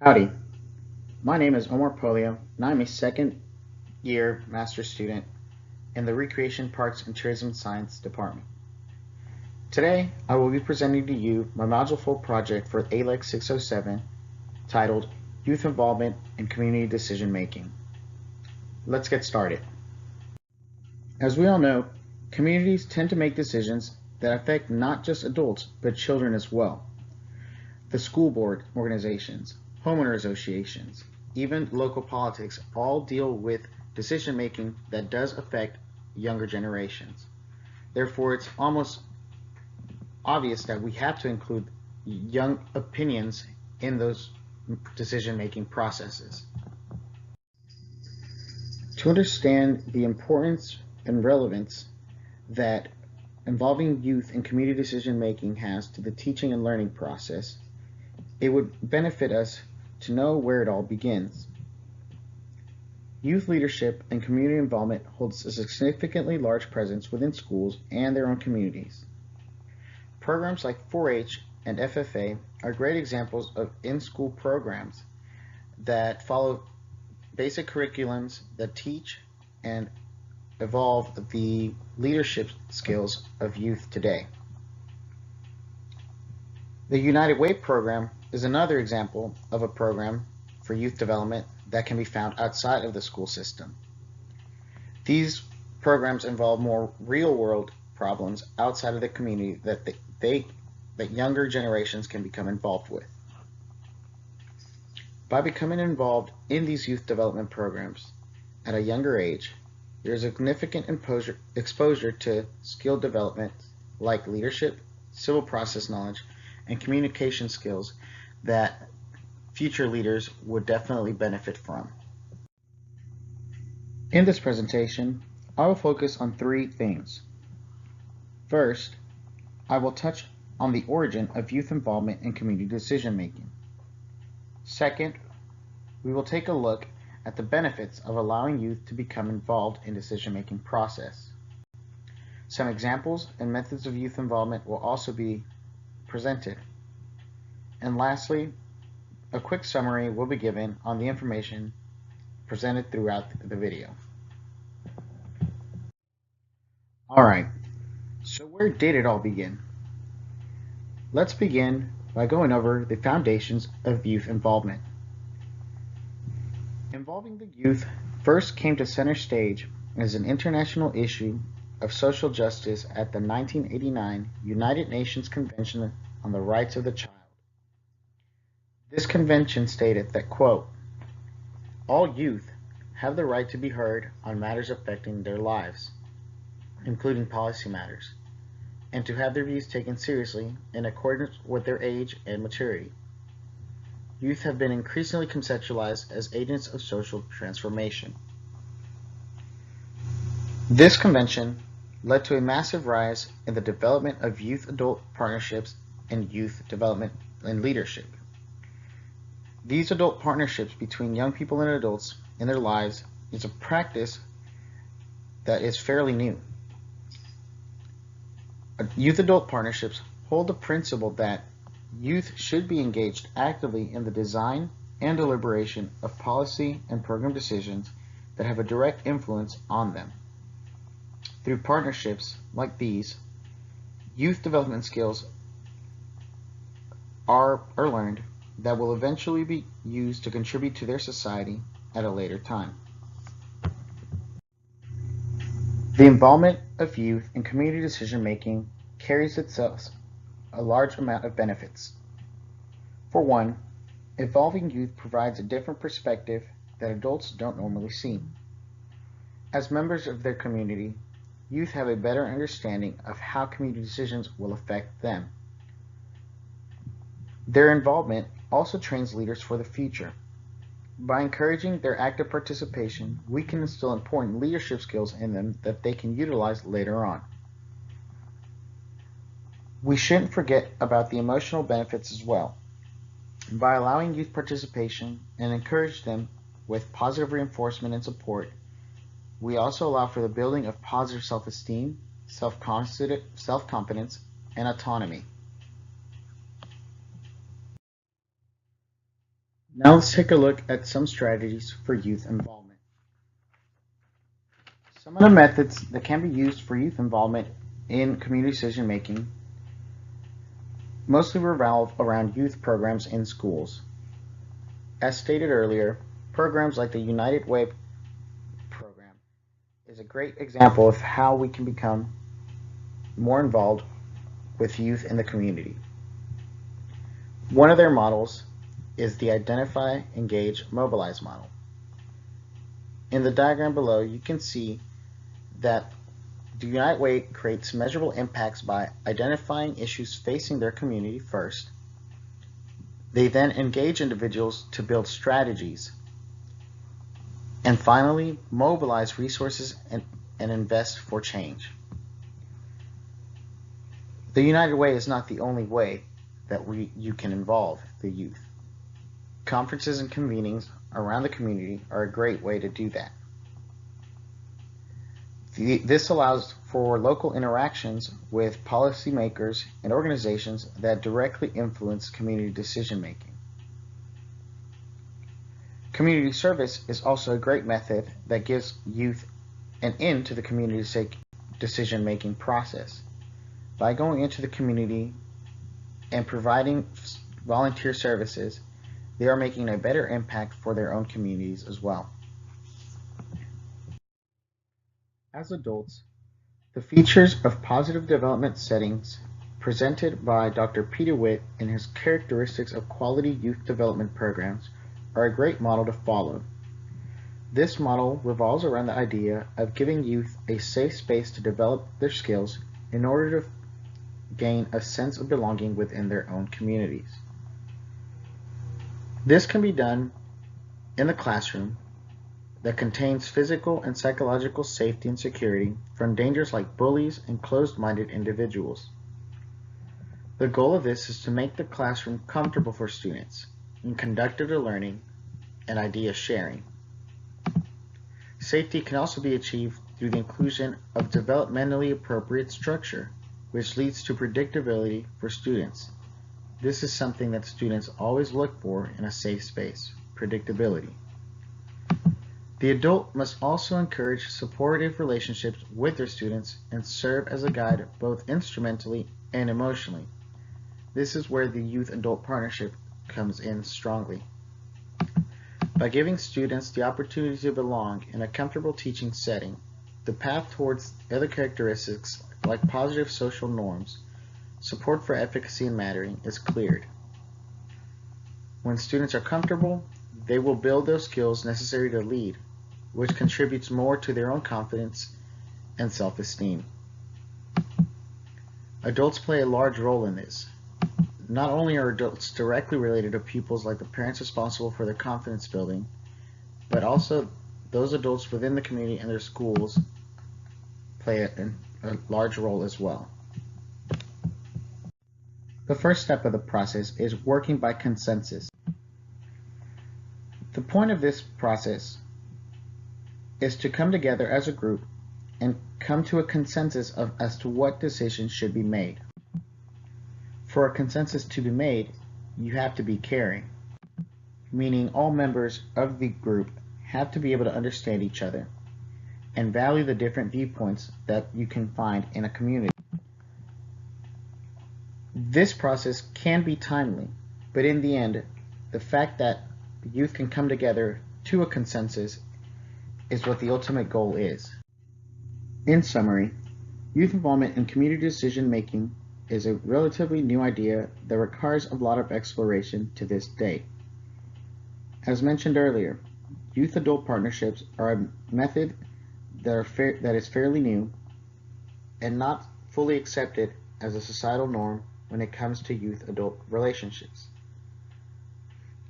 Howdy, my name is Omar Polio, and I'm a second year master's student in the Recreation, Parks, and Tourism Science Department. Today, I will be presenting to you my Module 4 project for ALEC 607 titled Youth Involvement in Community Decision Making. Let's get started. As we all know, communities tend to make decisions that affect not just adults, but children as well. The school board organizations, homeowner associations, even local politics all deal with decision making that does affect younger generations. Therefore, it's almost obvious that we have to include young opinions in those decision making processes. To understand the importance and relevance that involving youth in community decision making has to the teaching and learning process, it would benefit us to know where it all begins. Youth leadership and community involvement holds a significantly large presence within schools and their own communities. Programs like 4-H and FFA are great examples of in-school programs that follow basic curriculums that teach and evolve the leadership skills of youth today. The United Way program is another example of a program for youth development that can be found outside of the school system. These programs involve more real-world problems outside of the community that younger generations can become involved with. By becoming involved in these youth development programs at a younger age, there is a significant exposure to skill development like leadership, civil process knowledge, and communication skills that future leaders would definitely benefit from. In this presentation, I will focus on three things. First, I will touch on the origin of youth involvement in community decision making. Second, we will take a look at the benefits of allowing youth to become involved in decision-making process. Some examples and methods of youth involvement will also be presented. And lastly, a quick summary will be given on the information presented throughout the video. Alright, so where did it all begin? Let's begin by going over the foundations of youth involvement. Involving the youth first came to center stage as an international issue of social justice at the 1989 United Nations Convention on the Rights of the Child. This convention stated that, quote, all youth have the right to be heard on matters affecting their lives, including policy matters, and to have their views taken seriously in accordance with their age and maturity. Youth have been increasingly conceptualized as agents of social transformation. This convention led to a massive rise in the development of youth-adult partnerships and youth development and leadership. These adult partnerships between young people and adults in their lives is a practice that is fairly new. Youth-adult partnerships hold the principle that youth should be engaged actively in the design and deliberation of policy and program decisions that have a direct influence on them. Through partnerships like these, youth development skills are learned that will eventually be used to contribute to their society at a later time. The involvement of youth in community decision making carries itself a large amount of benefits. For one, involving youth provides a different perspective that adults don't normally see. As members of their community, youth have a better understanding of how community decisions will affect them. Their involvement also trains leaders for the future. By encouraging their active participation, we can instill important leadership skills in them that they can utilize later on. We shouldn't forget about the emotional benefits as well. By allowing youth participation and encourage them with positive reinforcement and support, we also allow for the building of positive self-esteem, self-confidence, and autonomy. Now let's take a look at some strategies for youth involvement. Some of the methods that can be used for youth involvement in community decision making mostly revolve around youth programs in schools. As stated earlier, programs like the United Way program is a great example of how we can become more involved with youth in the community. One of their models is the Identify, Engage, Mobilize model. In the diagram below, you can see that the United Way creates measurable impacts by identifying issues facing their community first. They then engage individuals to build strategies. And finally, mobilize resources and invest for change. The United Way is not the only way that you can involve the youth. Conferences and convenings around the community are a great way to do that. This allows for local interactions with policymakers and organizations that directly influence community decision making. Community service is also a great method that gives youth an in to the community decision making process. By going into the community and providing volunteer services, they are making a better impact for their own communities as well. As adults, the features of positive development settings presented by Dr. Peter Witt in his Characteristics of Quality Youth Development Programs are a great model to follow. This model revolves around the idea of giving youth a safe space to develop their skills in order to gain a sense of belonging within their own communities. This can be done in the classroom that contains physical and psychological safety and security from dangers like bullies and closed-minded individuals. The goal of this is to make the classroom comfortable for students and conducive to learning and idea sharing. Safety can also be achieved through the inclusion of developmentally appropriate structure, which leads to predictability for students. This is something that students always look for in a safe space: predictability. The adult must also encourage supportive relationships with their students and serve as a guide both instrumentally and emotionally. This is where the youth-adult partnership comes in strongly. By giving students the opportunity to belong in a comfortable teaching setting, the path towards other characteristics like positive social norms, support for efficacy and mattering is cleared. When students are comfortable, they will build those skills necessary to lead, which contributes more to their own confidence and self-esteem. Adults play a large role in this. Not only are adults directly related to pupils like the parents responsible for their confidence building, but also those adults within the community and their schools play a large role as well. The first step of the process is working by consensus. The point of this process is to come together as a group and come to a consensus as to what decisions should be made. For a consensus to be made, you have to be caring, meaning all members of the group have to be able to understand each other and value the different viewpoints that you can find in a community. This process can be timely, but in the end, the fact that youth can come together to a consensus is what the ultimate goal is. In summary, youth involvement in community decision making is a relatively new idea that requires a lot of exploration to this day. As mentioned earlier, youth-adult partnerships are a method that is fairly new and not fully accepted as a societal norm when it comes to youth-adult relationships.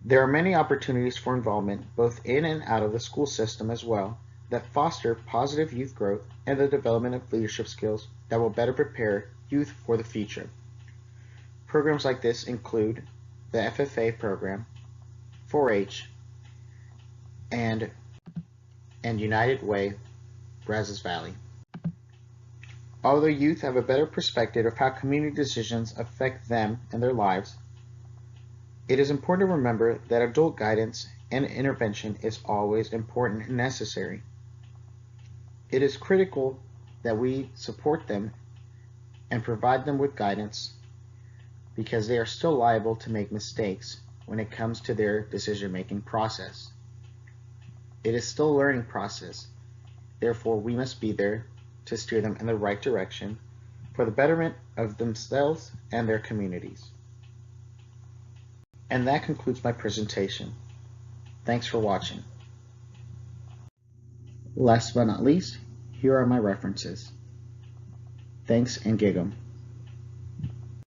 There are many opportunities for involvement both in and out of the school system as well that foster positive youth growth and the development of leadership skills that will better prepare youth for the future. Programs like this include the FFA program, 4-H, and United Way, Brazos Valley. Although youth have a better perspective of how community decisions affect them and their lives, It is important to remember that adult guidance and intervention is always important and necessary. It is critical that we support them and provide them with guidance because they are still liable to make mistakes when it comes to their decision-making process. It is still a learning process, therefore we must be there to steer them in the right direction for the betterment of themselves and their communities. And that concludes my presentation. Thanks for watching. Last but not least, here are my references. Thanks and gig 'em.